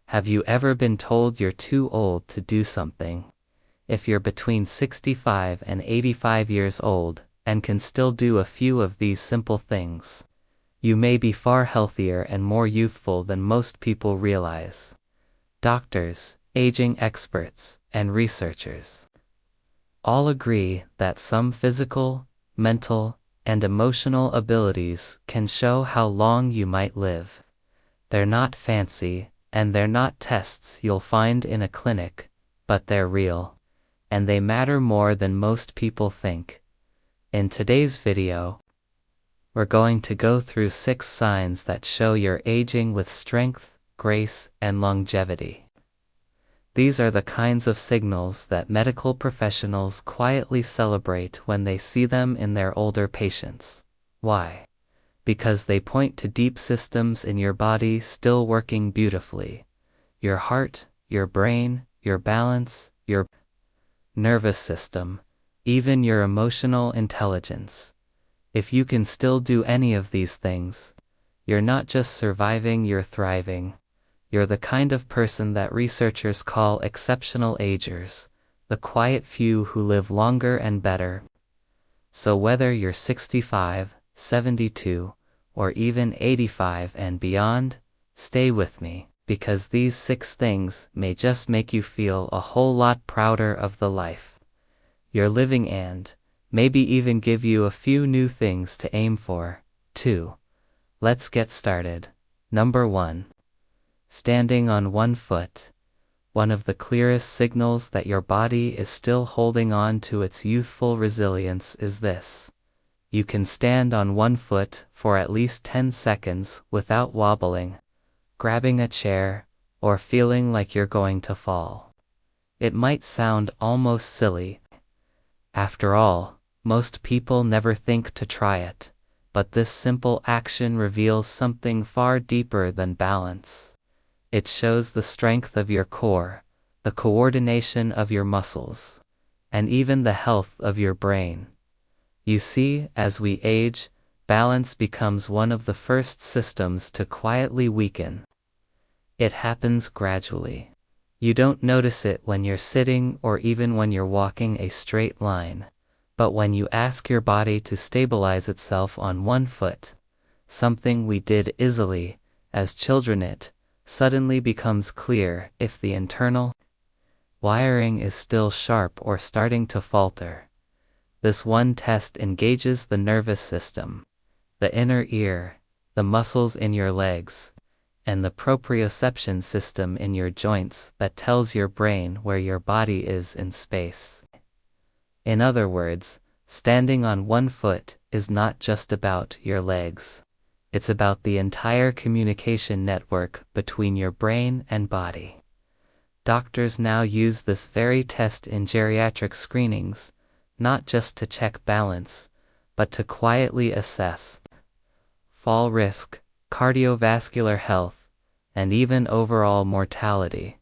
Have you ever been told you're too old to do something? If you're between 65 and 85 years old and can still do a few of these simple things, you may be far healthier and more youthful than most people realize. Doctors, aging experts, and researchers all agree that some physical, mental, and emotional abilities can show how long you might live. They're not fancy, and they're not tests you'll find in a clinic, but they're real, and they matter more than most people think. In today's video, we're going to go through 6 signs that show you're aging with strength, grace, and longevity. These are the kinds of signals that medical professionals quietly celebrate when they see them in their older patients. Why? Because they point to deep systems in your body still working beautifully. Your heart, your brain, your balance, your nervous system, even your emotional intelligence. If you can still do any of these things, you're not just surviving, you're thriving. You're the kind of person that researchers call exceptional agers, the quiet few who live longer and better. So whether you're 65, 72, or even 85 and beyond, stay with me, because these 6 things may just make you feel a whole lot prouder of the life you're living and maybe even give you a few new things to aim for, too. Let's get started. Number 1. Standing on one foot. One of the clearest signals that your body is still holding on to its youthful resilience is this. You can stand on one foot for at least 10 seconds without wobbling, grabbing a chair, or feeling like you're going to fall. It might sound almost silly. After all, most people never think to try it, but this simple action reveals something far deeper than balance. It shows the strength of your core, the coordination of your muscles, and even the health of your brain. You see, as we age, balance becomes one of the first systems to quietly weaken. It happens gradually. You don't notice it when you're sitting or even when you're walking a straight line, but when you ask your body to stabilize itself on one foot, something we did easily as children, it suddenly becomes clear if the internal wiring is still sharp or starting to falter. This one test engages the nervous system, the inner ear, the muscles in your legs, and the proprioception system in your joints that tells your brain where your body is in space. In other words, standing on one foot is not just about your legs. It's about the entire communication network between your brain and body. Doctors now use this very test in geriatric screenings, not just to check balance, but to quietly assess fall risk, cardiovascular health, and even overall mortality.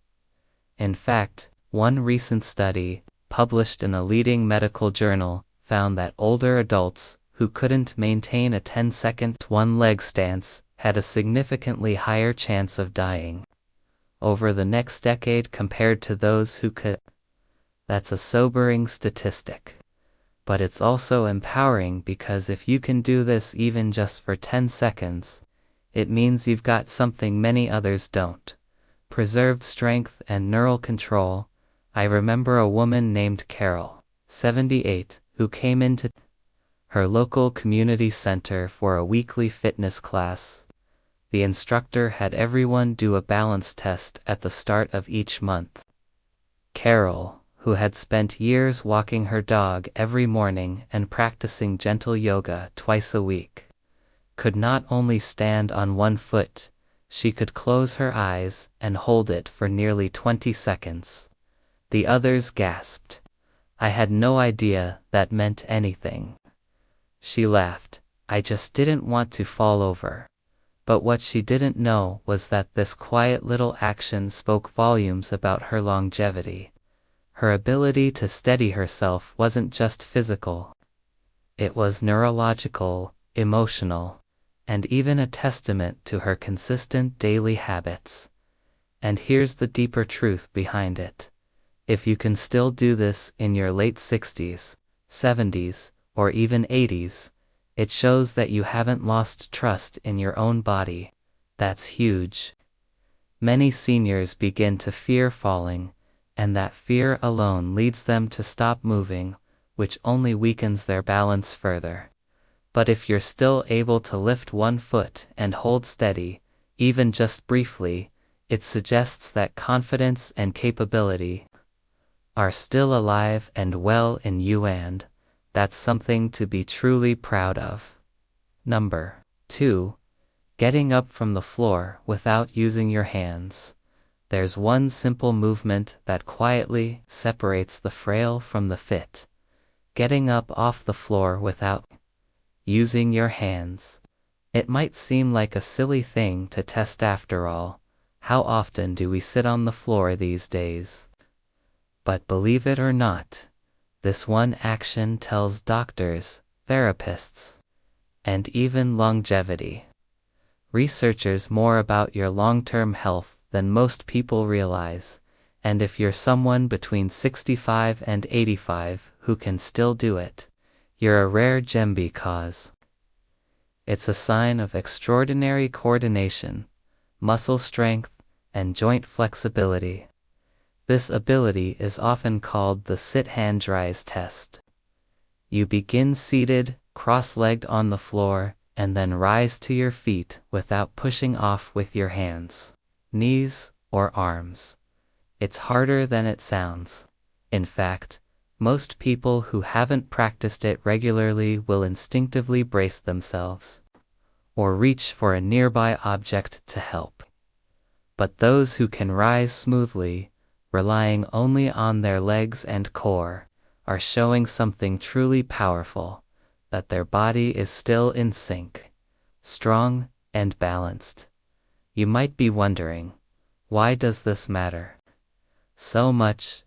In fact, one recent study, published in a leading medical journal, found that older adults who couldn't maintain a 10-second one-leg stance had a significantly higher chance of dying over the next decade compared to those who could. That's a sobering statistic. But it's also empowering, because if you can do this even just for 10 seconds, it means you've got something many others don't: preserved strength and neural control. I remember a woman named Carol, 78, who came into her local community center for a weekly fitness class. The instructor had everyone do a balance test at the start of each month. Carol, who had spent years walking her dog every morning and practicing gentle yoga twice a week, could not only stand on one foot, she could close her eyes and hold it for nearly 20 seconds. The others gasped. I had no idea that meant anything. She laughed. I just didn't want to fall over. But what she didn't know was that this quiet little action spoke volumes about her longevity. Her ability to steady herself wasn't just physical. It was neurological, emotional, and even a testament to her consistent daily habits. And here's the deeper truth behind it. If you can still do this in your late 60s, 70s, or even 80s, it shows that you haven't lost trust in your own body. That's huge. Many seniors begin to fear falling, and that fear alone leads them to stop moving, which only weakens their balance further. But if you're still able to lift one foot and hold steady, even just briefly, it suggests that confidence and capability are still alive and well in you, and that's something to be truly proud of. Number 2. Getting up from the floor without using your hands. There's one simple movement that quietly separates the frail from the fit. Getting up off the floor without using your hands. It might seem like a silly thing to test after all. How often do we sit on the floor these days? But believe it or not, this one action tells doctors, therapists, and even longevity researchers more about your long-term health than most people realize. And if you're someone between 65 and 85 who can still do it, you're a rare gem, because it's a sign of extraordinary coordination, muscle strength, and joint flexibility. This ability is often called the sit-hand-rise test. You begin seated, cross-legged on the floor, and then rise to your feet without pushing off with your hands, knees, or arms. It's harder than it sounds. In fact, most people who haven't practiced it regularly will instinctively brace themselves or reach for a nearby object to help. But those who can rise smoothly, relying only on their legs and core, are showing something truly powerful, that their body is still in sync, strong, and balanced. You might be wondering, why does this matter so much?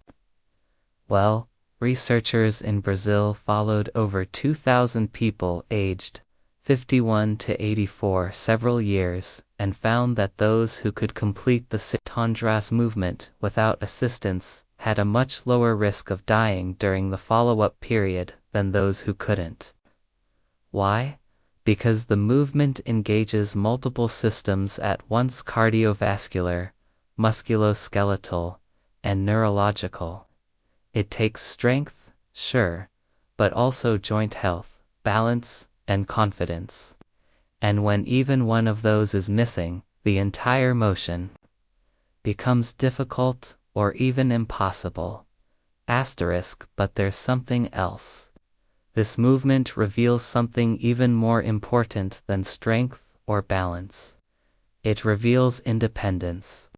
Well, researchers in Brazil followed over 2,000 people aged 51 to 84 several years, and found that those who could complete the sit-hand-rise movement without assistance had a much lower risk of dying during the follow-up period than those who couldn't. Why? Because the movement engages multiple systems at once: cardiovascular, musculoskeletal, and neurological. It takes strength, sure, but also joint health, balance, and confidence. And when even one of those is missing, the entire motion becomes difficult or even impossible. But there's something else. This movement reveals something even more important than strength or balance. It reveals independence.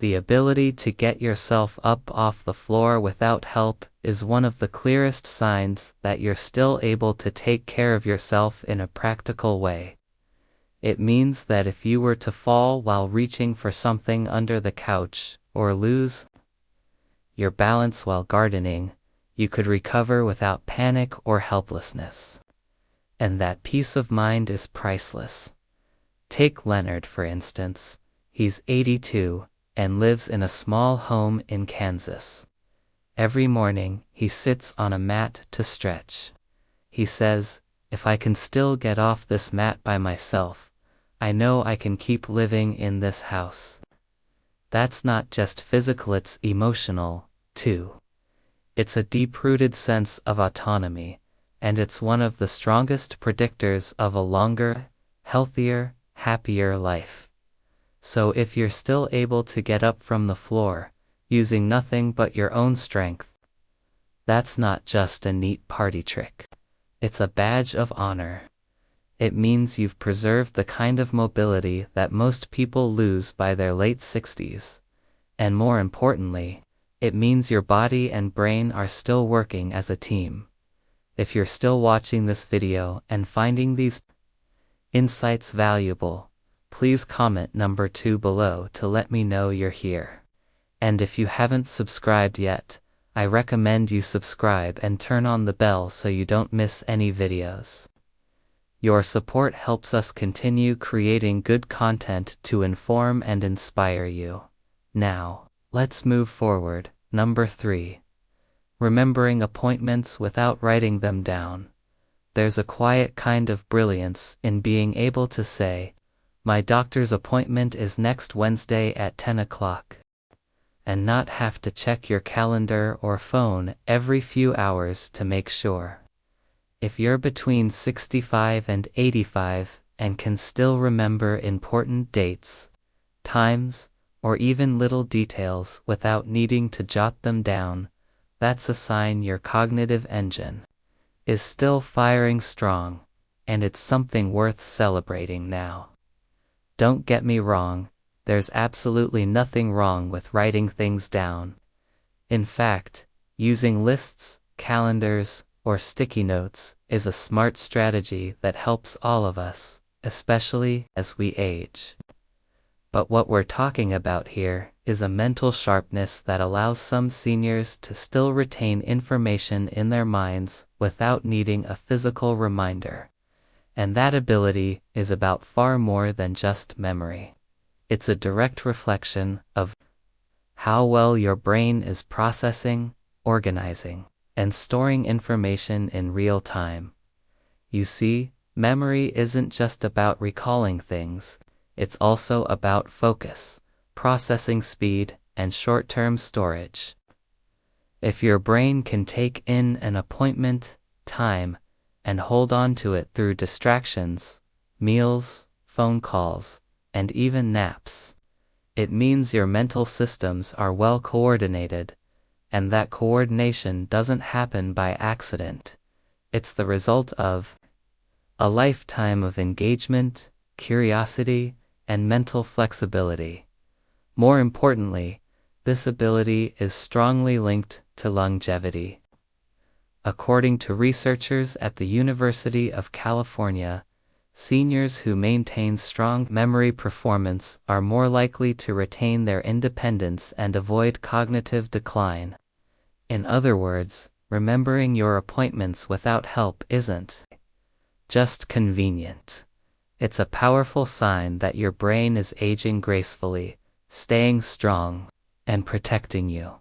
The ability to get yourself up off the floor without help is one of the clearest signs that you're still able to take care of yourself in a practical way. It means that if you were to fall while reaching for something under the couch, or lose your balance while gardening, you could recover without panic or helplessness. And that peace of mind is priceless. Take Leonard, for instance. He's 82 and lives in a small home in Kansas. Every morning, he sits on a mat to stretch. He says, "If I can still get off this mat by myself, I know I can keep living in this house." That's not just physical, it's emotional, too. It's a deep-rooted sense of autonomy, and it's one of the strongest predictors of a longer, healthier, happier life. So if you're still able to get up from the floor, using nothing but your own strength, that's not just a neat party trick. It's a badge of honor. It means you've preserved the kind of mobility that most people lose by their late 60s. And more importantly, it means your body and brain are still working as a team. If you're still watching this video and finding these insights valuable, please comment number 2 below to let me know you're here. And if you haven't subscribed yet, I recommend you subscribe and turn on the bell so you don't miss any videos. Your support helps us continue creating good content to inform and inspire you. Now, let's move forward. Number 3. Remembering appointments without writing them down. There's a quiet kind of brilliance in being able to say, "My doctor's appointment is next Wednesday at 10 o'clock," and not have to check your calendar or phone every few hours to make sure. If you're between 65 and 85 and can still remember important dates, times, or even little details without needing to jot them down, that's a sign your cognitive engine is still firing strong, and it's something worth celebrating now. Don't get me wrong, there's absolutely nothing wrong with writing things down. In fact, using lists, calendars, or sticky notes is a smart strategy that helps all of us, especially as we age. But what we're talking about here is a mental sharpness that allows some seniors to still retain information in their minds without needing a physical reminder. And that ability is about far more than just memory. It's a direct reflection of how well your brain is processing, organizing, and storing information in real time. You see, memory isn't just about recalling things. It's also about focus, processing speed, and short-term storage. If your brain can take in an appointment, time, and hold on to it through distractions, meals, phone calls, and even naps, it means your mental systems are well coordinated, and that coordination doesn't happen by accident. It's the result of a lifetime of engagement, curiosity, and mental flexibility. More importantly, this ability is strongly linked to longevity. According to researchers at the University of California, seniors who maintain strong memory performance are more likely to retain their independence and avoid cognitive decline. In other words, remembering your appointments without help isn't just convenient. It's a powerful sign that your brain is aging gracefully, staying strong, and protecting you.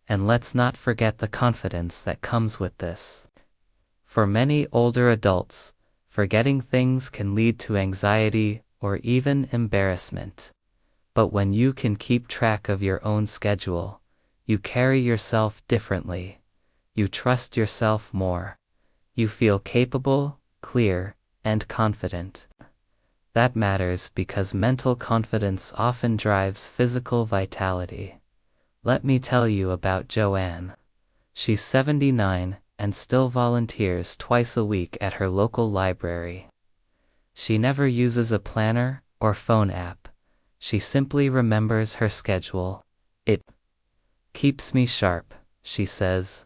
And let's not forget the confidence that comes with this. For many older adults, forgetting things can lead to anxiety or even embarrassment. But when you can keep track of your own schedule, you carry yourself differently. You trust yourself more. You feel capable, clear, and confident. That matters because mental confidence often drives physical vitality. Let me tell you about Joanne. She's 79 and still volunteers twice a week at her local library. She never uses a planner or phone app. She simply remembers her schedule. "It keeps me sharp," she says.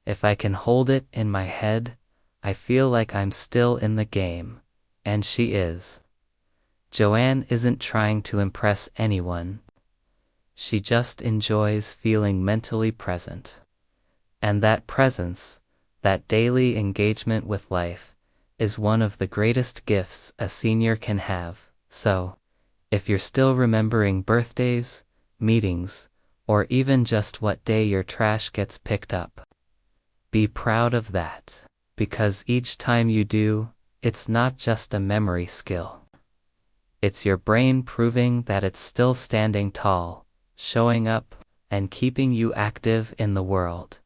"If I can hold it in my head, I feel like I'm still in the game." And she is. Joanne isn't trying to impress anyone. She just enjoys feeling mentally present. And that presence, that daily engagement with life, is one of the greatest gifts a senior can have. So, if you're still remembering birthdays, meetings, or even just what day your trash gets picked up, be proud of that. Because each time you do, it's not just a memory skill. It's your brain proving that it's still standing tall, showing up, and keeping you active in the world.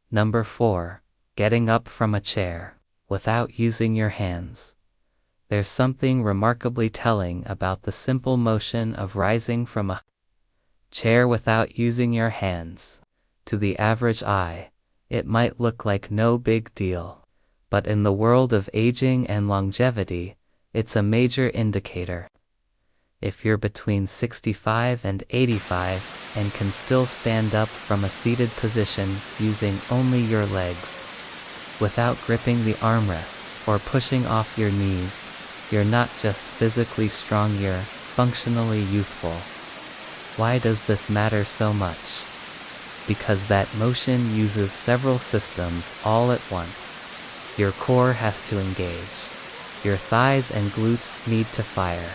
Number 4. Getting up from a chair without using your hands. There's something remarkably telling about the simple motion of rising from a chair without using your hands. To the average eye, it might look like no big deal, but in the world of aging and longevity, it's a major indicator. If you're between 65 and 85 and can still stand up from a seated position using only your legs, without gripping the armrests or pushing off your knees, you're not just physically strong, you're functionally youthful. Why does this matter so much? Because that motion uses several systems all at once. Your core has to engage. Your thighs and glutes need to fire.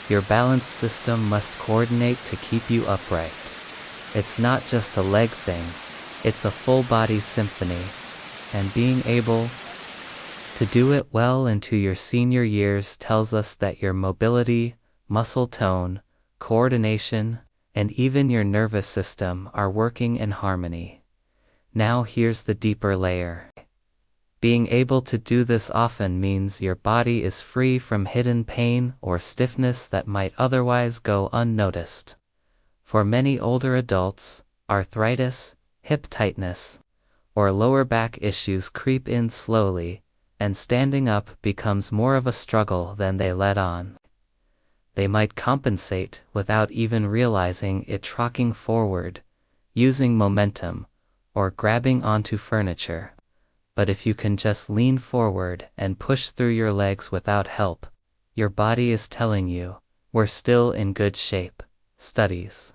Your balance system must coordinate to keep you upright. It's not just a leg thing, it's a full-body symphony, and being able to do it well into your senior years tells us that your mobility, muscle tone, coordination, and even your nervous system are working in harmony. Now here's the deeper layer. Being able to do this often means your body is free from hidden pain or stiffness that might otherwise go unnoticed. For many older adults, arthritis, hip tightness, or lower back issues creep in slowly, and standing up becomes more of a struggle than they let on. They might compensate without even realizing it, rocking forward, using momentum, or grabbing onto furniture. But if you can just lean forward and push through your legs without help, your body is telling you, we're still in good shape. Studies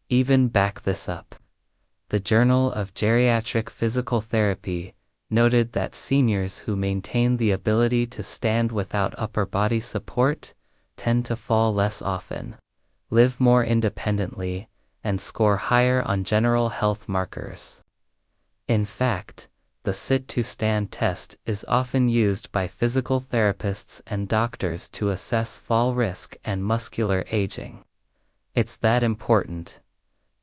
even back this up. The Journal of Geriatric Physical Therapy noted that seniors who maintain the ability to stand without upper body support tend to fall less often, live more independently, and score higher on general health markers. In fact, the sit-to-stand test is often used by physical therapists and doctors to assess fall risk and muscular aging. It's that important.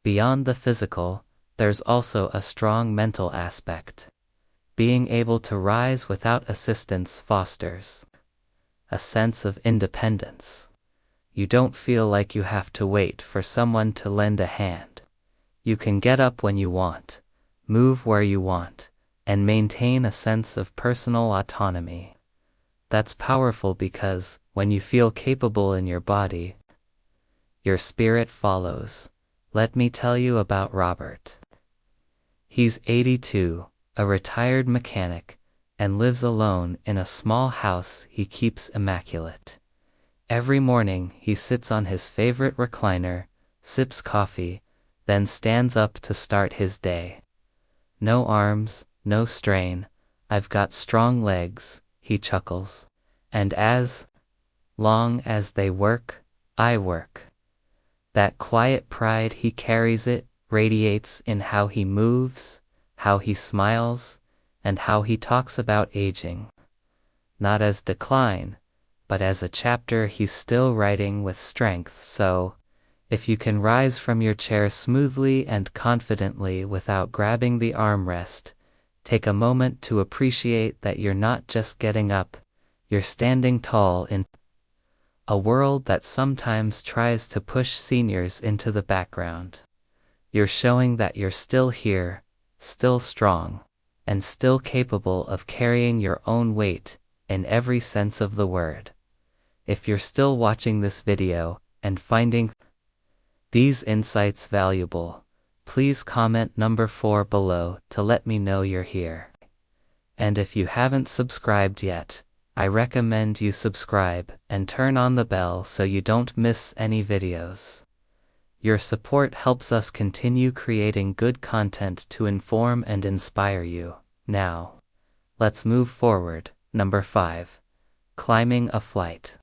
Beyond the physical, there's also a strong mental aspect. Being able to rise without assistance fosters a sense of independence. You don't feel like you have to wait for someone to lend a hand. You can get up when you want, move where you want, and maintain a sense of personal autonomy. That's powerful because, when you feel capable in your body, your spirit follows. Let me tell you about Robert. He's 82, a retired mechanic, and lives alone in a small house he keeps immaculate. Every morning he sits on his favorite recliner, sips coffee, then stands up to start his day. No arms, no strain, I've got strong legs, he chuckles. And as long as they work, I work. That quiet pride he carries radiates in how he moves, how he smiles, and how he talks about aging. Not as decline, but as a chapter he's still writing with strength. So, if you can rise from your chair smoothly and confidently without grabbing the armrest, take a moment to appreciate that you're not just getting up, you're standing tall in a world that sometimes tries to push seniors into the background. You're showing that you're still here, still strong, and still capable of carrying your own weight, in every sense of the word. If you're still watching this video, and finding these insights valuable, please comment number 4 below to let me know you're here. And if you haven't subscribed yet, I recommend you subscribe and turn on the bell so you don't miss any videos. Your support helps us continue creating good content to inform and inspire you. Now, let's move forward. Number 5. Climbing a flight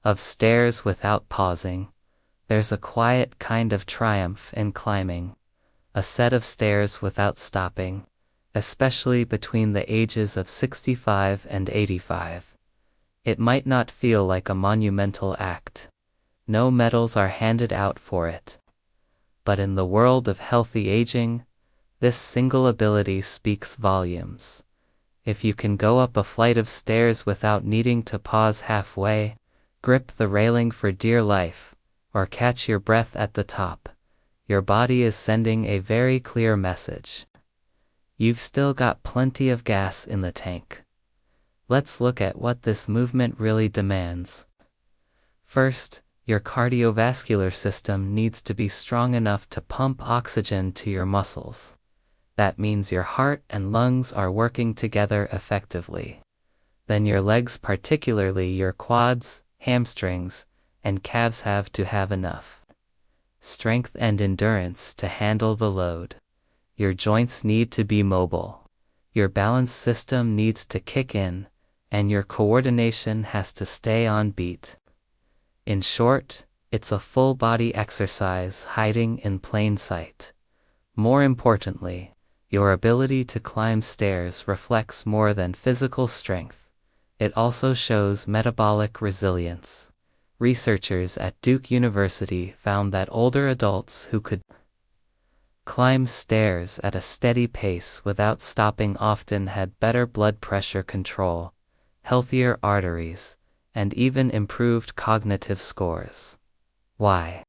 of stairs without pausing. There's a quiet kind of triumph in climbing a set of stairs without stopping, especially between the ages of 65 and 85. It might not feel like a monumental act. No medals are handed out for it. But in the world of healthy aging, this single ability speaks volumes. If you can go up a flight of stairs without needing to pause halfway, grip the railing for dear life, or catch your breath at the top, your body is sending a very clear message. You've still got plenty of gas in the tank. Let's look at what this movement really demands. First, your cardiovascular system needs to be strong enough to pump oxygen to your muscles. That means your heart and lungs are working together effectively. Then your legs, particularly your quads, hamstrings, and calves, have to have enough strength and endurance to handle the load. Your joints need to be mobile. Your balance system needs to kick in, and your coordination has to stay on beat. In short, it's a full-body exercise hiding in plain sight. More importantly, your ability to climb stairs reflects more than physical strength. It also shows metabolic resilience. Researchers at Duke University found that older adults who could climb stairs at a steady pace without stopping often had better blood pressure control, healthier arteries, and even improved cognitive scores. Why?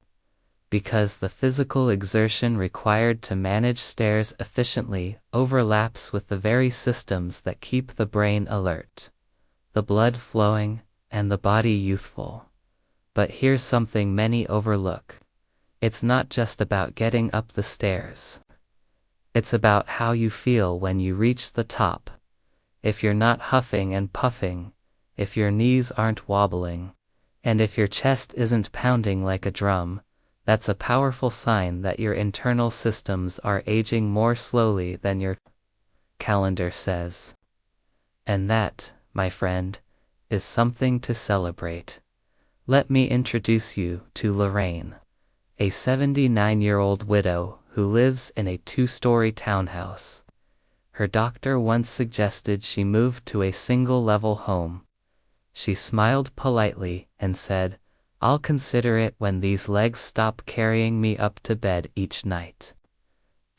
Because the physical exertion required to manage stairs efficiently overlaps with the very systems that keep the brain alert, the blood flowing, and the body youthful. But here's something many overlook. It's not just about getting up the stairs. It's about how you feel when you reach the top. If you're not huffing and puffing, if your knees aren't wobbling, and if your chest isn't pounding like a drum, that's a powerful sign that your internal systems are aging more slowly than your calendar says. And that, my friend, is something to celebrate. Let me introduce you to Lorraine, a 79-year-old widow who lives in a 2-story townhouse. Her doctor once suggested she move to a single-level home. She smiled politely and said, "I'll consider it when these legs stop carrying me up to bed each night."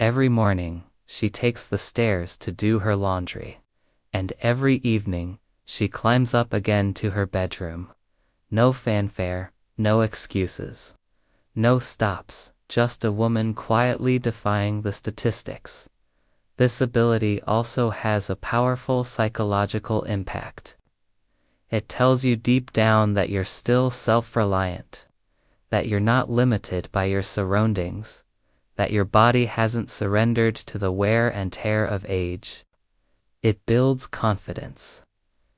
Every morning, she takes the stairs to do her laundry, and every evening, she climbs up again to her bedroom. No fanfare, no excuses. No stops, just a woman quietly defying the statistics. This ability also has a powerful psychological impact. It tells you deep down that you're still self-reliant, that you're not limited by your surroundings, that your body hasn't surrendered to the wear and tear of age. It builds confidence.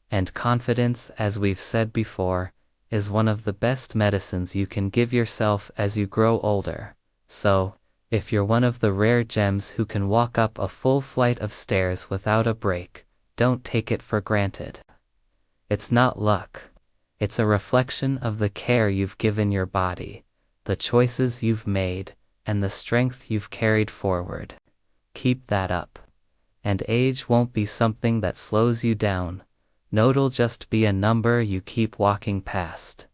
And confidence, as we've said before, is one of the best medicines you can give yourself as you grow older. So, if you're one of the rare gems who can walk up a full flight of stairs without a break, don't take it for granted. It's not luck. It's a reflection of the care you've given your body, the choices you've made, and the strength you've carried forward. Keep that up. And age won't be something that slows you down. No, it'll just be a number you keep walking past.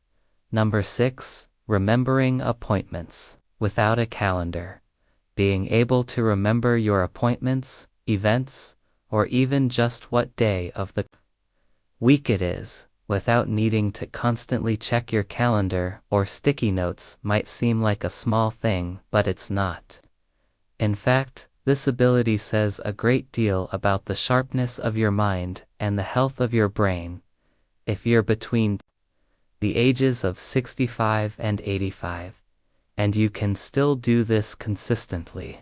Number 6, remembering appointments. Without a calendar, being able to remember your appointments, events, or even just what day of the week it is, without needing to constantly check your calendar or sticky notes might seem like a small thing, but it's not. In fact, this ability says a great deal about the sharpness of your mind and the health of your brain. If you're between the ages of 65 and 85, and you can still do this consistently,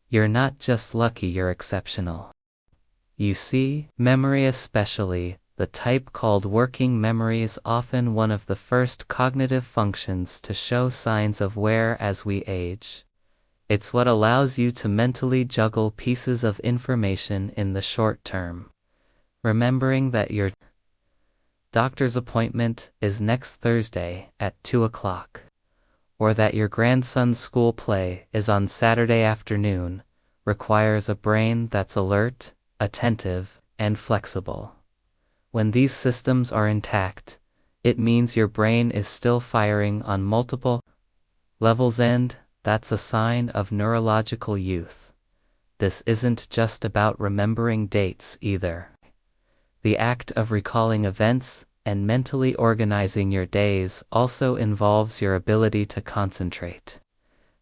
you're not just lucky, you're exceptional. You see, memory, especially the type called working memory, is often one of the first cognitive functions to show signs of wear as we age. It's what allows you to mentally juggle pieces of information in the short term. Remembering that your doctor's appointment is next Thursday at 2 o'clock, or that your grandson's school play is on Saturday afternoon, requires a brain that's alert, attentive, and flexible. When these systems are intact, it means your brain is still firing on multiple levels, and that's a sign of neurological youth. This isn't just about remembering dates either. The act of recalling events and mentally organizing your days also involves your ability to concentrate,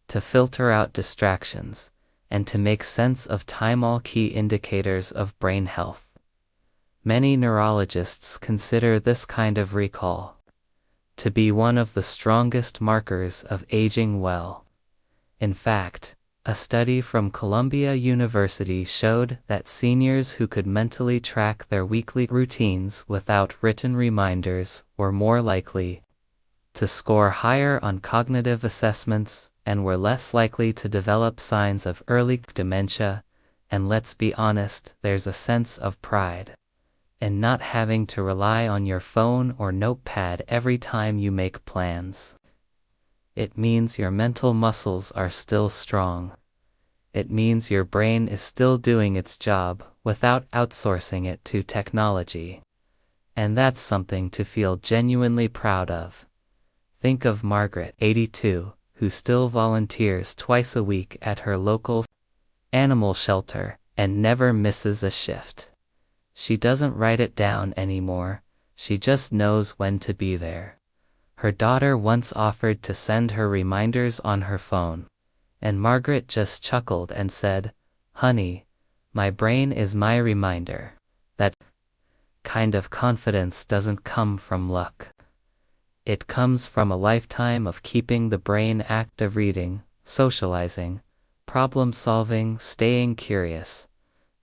to filter out distractions, and to make sense of time, all key indicators of brain health. Many neurologists consider this kind of recall to be one of the strongest markers of aging well. In fact, a study from Columbia University showed that seniors who could mentally track their weekly routines without written reminders were more likely to score higher on cognitive assessments and were less likely to develop signs of early dementia. And let's be honest, there's a sense of pride and not having to rely on your phone or notepad every time you make plans. It means your mental muscles are still strong. It means your brain is still doing its job without outsourcing it to technology. And that's something to feel genuinely proud of. Think of Margaret, 82, who still volunteers twice a week at her local animal shelter and never misses a shift. She doesn't write it down anymore, she just knows when to be there. Her daughter once offered to send her reminders on her phone, and Margaret just chuckled and said, "Honey, my brain is my reminder." That kind of confidence doesn't come from luck. It comes from a lifetime of keeping the brain active, reading, socializing, problem-solving, staying curious.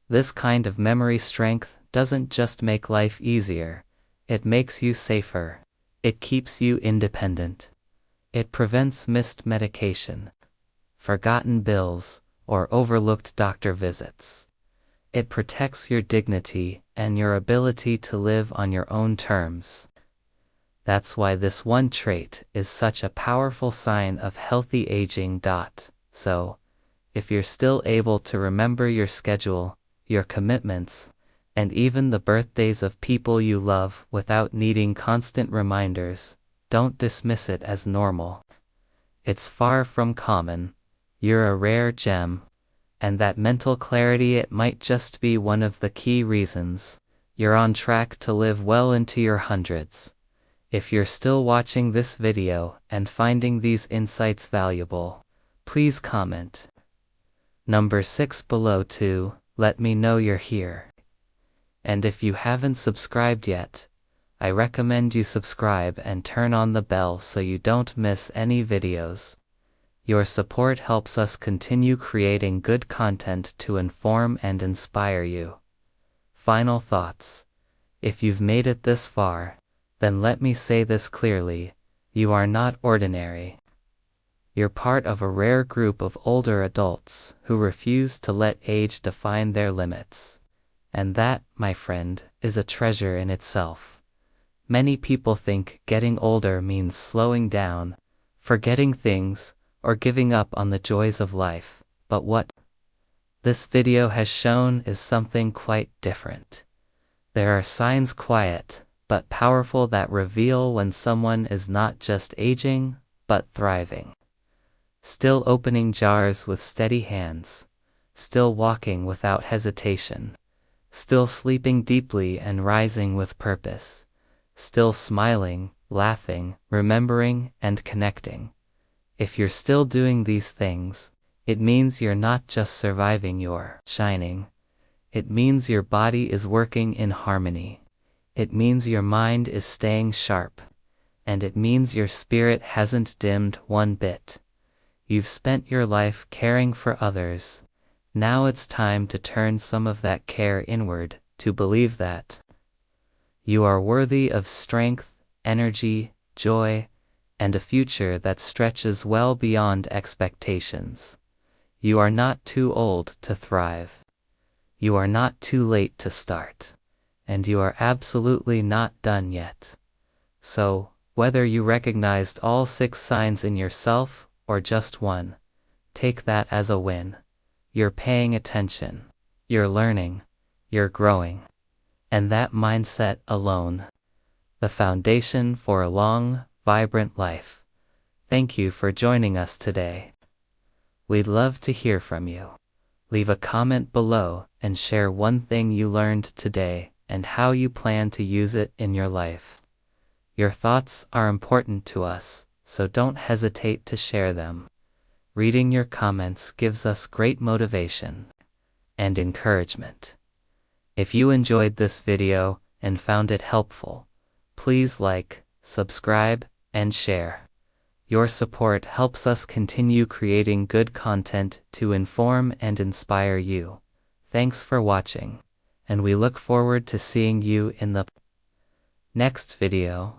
This kind of memory strength doesn't just make life easier, it makes you safer. It keeps you independent. It prevents missed medication, forgotten bills, or overlooked doctor visits. It protects your dignity and your ability to live on your own terms. That's why this one trait is such a powerful sign of healthy aging. So, if you're still able to remember your schedule, your commitments, and even the birthdays of people you love without needing constant reminders, don't dismiss it as normal. It's far from common. You're a rare gem, and that mental clarity, it might just be one of the key reasons you're on track to live well into your hundreds. If you're still watching this video and finding these insights valuable, please comment number 6 below to let me know you're here. And if you haven't subscribed yet, I recommend you subscribe and turn on the bell so you don't miss any videos. Your support helps us continue creating good content to inform and inspire you. Final thoughts. If you've made it this far, then let me say this clearly: you are not ordinary. You're part of a rare group of older adults who refuse to let age define their limits. And that, my friend, is a treasure in itself. Many people think getting older means slowing down, forgetting things, or giving up on the joys of life. But what this video has shown is something quite different. There are signs, quiet but powerful, that reveal when someone is not just aging, but thriving. Still opening jars with steady hands, still walking without hesitation, still sleeping deeply and rising with purpose, still smiling, laughing, remembering, and connecting. If you're still doing these things, it means you're not just surviving, you're shining. It means your body is working in harmony. It means your mind is staying sharp. And it means your spirit hasn't dimmed one bit. You've spent your life caring for others. Now it's time to turn some of that care inward, to believe that you are worthy of strength, energy, joy, and a future that stretches well beyond expectations. You are not too old to thrive. You are not too late to start. And you are absolutely not done yet. So, whether you recognized all 6 signs in yourself or just one, take that as a win. You're paying attention, you're learning, you're growing. And that mindset alone, the foundation for a long, vibrant life. Thank you for joining us today. We'd love to hear from you. Leave a comment below and share one thing you learned today and how you plan to use it in your life. Your thoughts are important to us, so don't hesitate to share them. Reading your comments gives us great motivation and encouragement. If you enjoyed this video and found it helpful, please like, subscribe, and share. Your support helps us continue creating good content to inform and inspire you. Thanks for watching, and we look forward to seeing you in the next video.